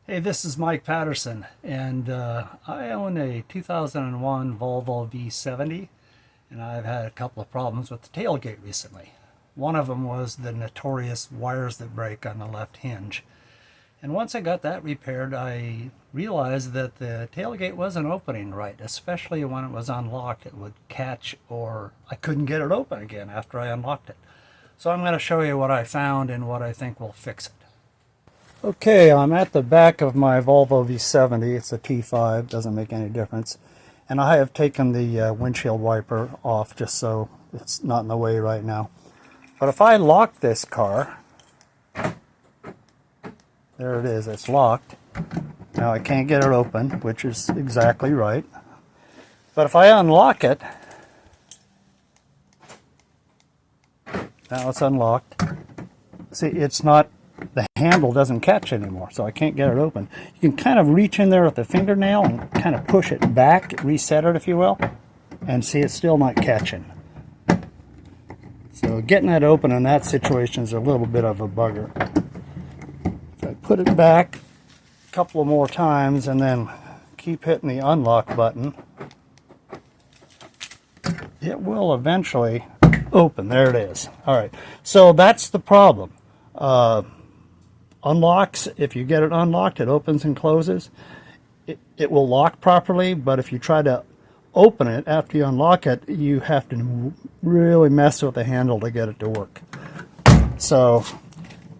Hey, this is Mike Patterson, and I own a 2001 Volvo V70, and I've had a couple of problems with the tailgate recently. One of them was the notorious wires that break on the left hinge. And once I got that repaired, I realized that the tailgate wasn't opening right, especially when it was unlocked. It would catch, or I couldn't get it open again after I unlocked it. So I'm going to show you what I found and what I think will fix it. Okay, I'm at the back of my Volvo V70. It's a T5, doesn't make any difference. And I have taken the windshield wiper off just so it's not in the way right now. But if I lock this car, there it is, it's locked. Now I can't get it open, which is exactly right. But if I unlock it, now it's unlocked. See, it's not, the handle doesn't catch anymore, so I can't get it open. You can kind of reach in there with the fingernail and kind of push it back, reset it if you will, and see it's still not catching. So getting that open in that situation is a little bit of a bugger. If I put it back a couple of more times and then keep hitting the unlock button, it will eventually open. There it is. All right, so that's the problem. Unlocks, if you get it unlocked, it opens and closes. It will lock properly, but if you try to open it after you unlock it, you have to really mess with the handle to get it to work. So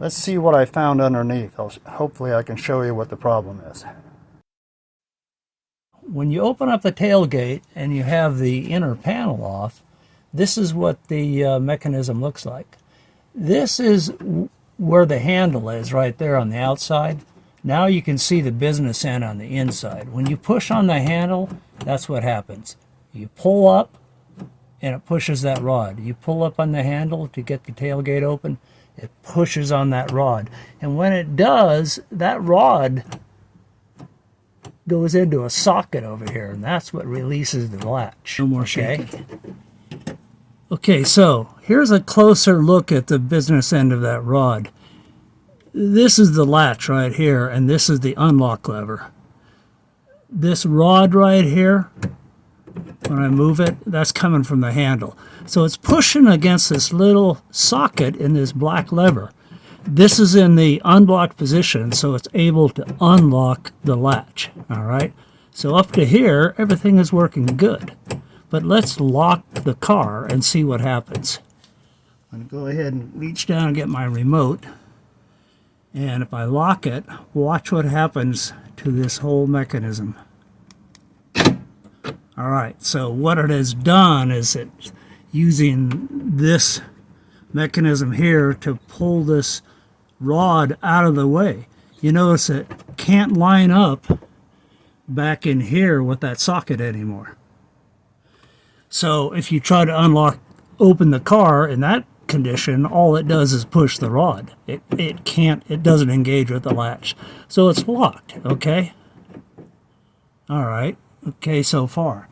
let's see what I found underneath. Hopefully I can show you what the problem is. When you open up the tailgate and you have the inner panel off, this is what the mechanism looks like. This is where the handle is, right there on the outside. Now you can see the business end on the inside. When you push on the handle, that's what happens. You pull up and it pushes that rod. You pull up on the handle to get the tailgate open, it pushes on that rod. And when it does, that rod goes into a socket over here, and that's what releases the latch. No more shaking. Okay, so here's a closer look at the business end of that rod. This is the latch right here, and this is the unlock lever. This rod right here, when I move it, that's coming from the handle. So it's pushing against this little socket in this black lever. This is in the unblocked position, so it's able to unlock the latch. All right, so up to here, everything is working good. But let's lock the car and see what happens. I'm going to go ahead and reach down and get my remote. And if I lock it, watch what happens to this whole mechanism. All right, so what it has done is it's using this mechanism here to pull this rod out of the way. You notice it can't line up back in here with that socket anymore. So if you try to open the car in that condition, all it does is push the rod. It doesn't engage with the latch. So it's locked, okay? All right, okay so far.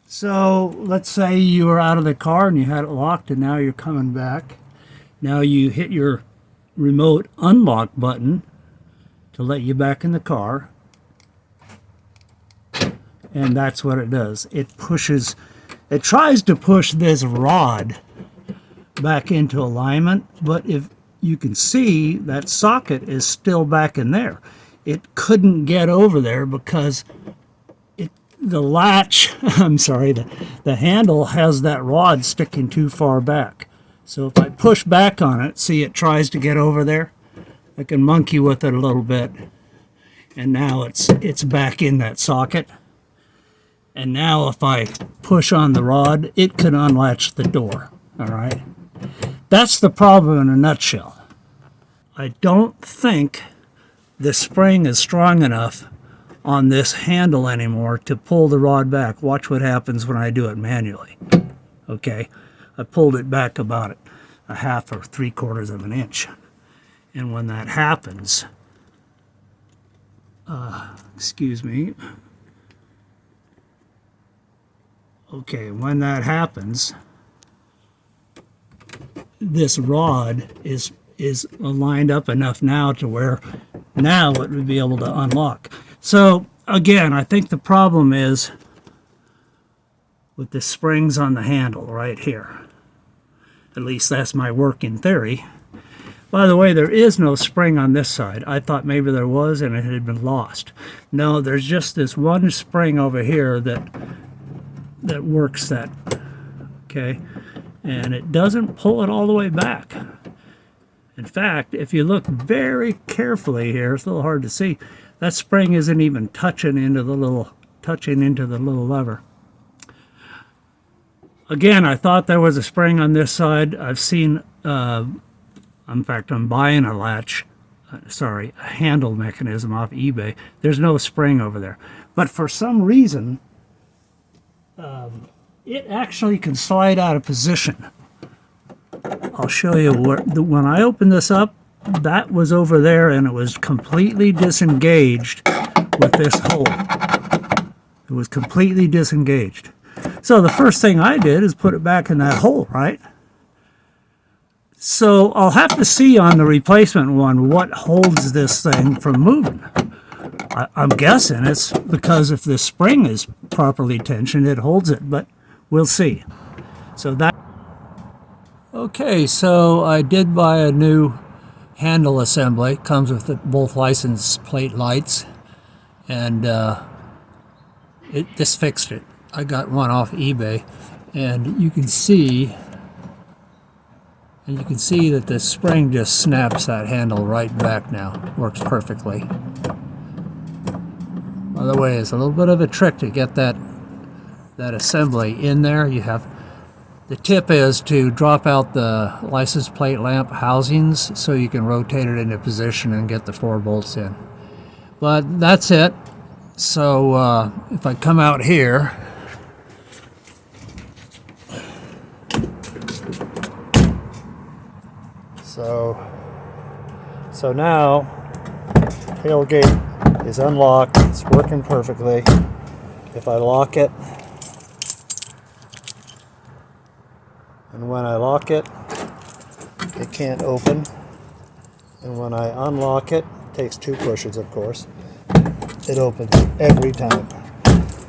So let's say you were out of the car and you had it locked and now you're coming back. Now you hit your remote unlock button to let you back in the car. And that's what it does. It tries to push this rod back into alignment, but if you can see, that socket is still back in there. It couldn't get over there because the latch, I'm sorry, the handle has that rod sticking too far back. So if I push back on it, see it tries to get over there. I can monkey with it a little bit, and now it's back in that socket. And now if I push on the rod, it can unlatch the door, all right? That's the problem in a nutshell. I don't think the spring is strong enough on this handle anymore to pull the rod back. Watch what happens when I do it manually, okay? I pulled it back about a half or 3/4 of an inch. And when that happens, excuse me, okay, when that happens, this rod is lined up enough now to where now it would be able to unlock. So again, I think the problem is with the springs on the handle right here. At least that's my working theory. By the way, there is no spring on this side. I thought maybe there was and it had been lost. No, there's just this one spring over here that works that, okay? And it doesn't pull it all the way back. In fact, if you look very carefully here, it's a little hard to see, that spring isn't even touching into the little lever. Again, I thought there was a spring on this side. I've seen, in fact, I'm buying a a handle mechanism off eBay. There's no spring over there. But for some reason, it actually can slide out of position. I'll show you when I opened this up, that was over there and it was completely disengaged with this hole. It was completely disengaged. So the first thing I did is put it back in that hole, right? So I'll have to see on the replacement one what holds this thing from moving. I'm guessing it's because if this spring is properly tensioned, it holds it, but we'll see. Okay, so I did buy a new handle assembly. Comes with both license plate lights, and this fixed it. I got one off eBay, and you can see that the spring just snaps that handle right back now. Works perfectly. By the way, it's a little bit of a trick to get that assembly in there. The tip is to drop out the license plate lamp housings so you can rotate it into position and get the 4 bolts in. But that's it. So if I come out here, so now tailgate is unlocked. It's working perfectly. If I lock it, and when I lock it, it can't open. And when I unlock it, takes 2 pushes, of course, it opens every time.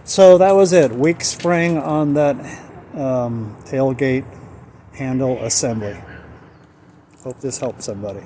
So that was it. Weak spring on that tailgate handle assembly. Hope this helped somebody.